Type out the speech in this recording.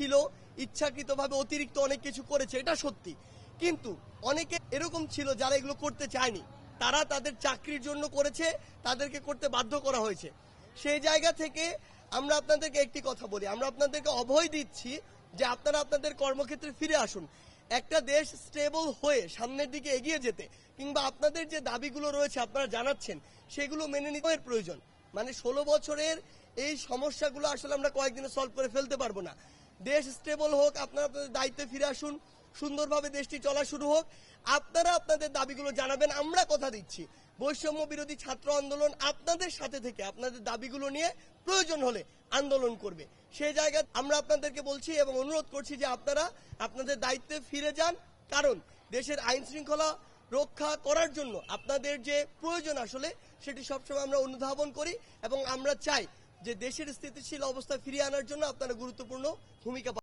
ছিল, ইচ্ছাকৃতভাবে অতিরিক্ত অনেক কিছু করেছে, এটা সত্যি। কিন্তু অনেকে এরকম ছিল যারা এগুলো করতে চায়নি, তারা তাদের চাকরির জন্য করেছে, তাদেরকে করতে বাধ্য করা হয়েছে। সেই জায়গা থেকে আমরা আপনাদেরকে একটি কথা বলি, আমরা আপনাদেরকে অভয় দিচ্ছি যে আপনারা আপনাদের কর্মক্ষেত্রে ফিরে আসুন। একটা দেশ স্টেবল হয়ে সামনের দিকে এগিয়ে যেতে কিংবা আপনাদের যে দাবিগুলো রয়েছে আপনারা জানাচ্ছেন সেগুলো মেনে নিতে প্রয়োজন। মানে 16 বছরের এই সমস্যাগুলো আসলে আমরা কয়েকদিনে সলভ করে ফেলতে পারবো না। দেশ স্টেবল হোক, আপনারা আপনাদের দায়িত্বে ফিরে আসুন, সুন্দরভাবে দেশটি চলা শুরু হোক, আপনারা আপনাদের দাবিগুলো জানাবেন। আমরা কথা দিচ্ছি বৈষম্য বিরোধী ছাত্র আন্দোলন আপনাদের সাথে থেকে আপনাদের দাবিগুলো নিয়ে প্রয়োজন হলে আন্দোলন করবে। সেই জায়গায় আমরা আপনাদেরকে বলছি এবং অনুরোধ করছি যে আপনারা আপনাদের দায়িত্বে ফিরে যান, কারণ দেশের আইন শৃঙ্খলা রক্ষা করার জন্য আপনাদের যে প্রয়োজন আসলে সেটি সবসময় আমরা অনুধাবন করি এবং আমরা চাই যে দেশের স্থিতিশীল অবস্থা ফিরিয়ে আনার জন্য আপনারা গুরুত্বপূর্ণ ভূমিকা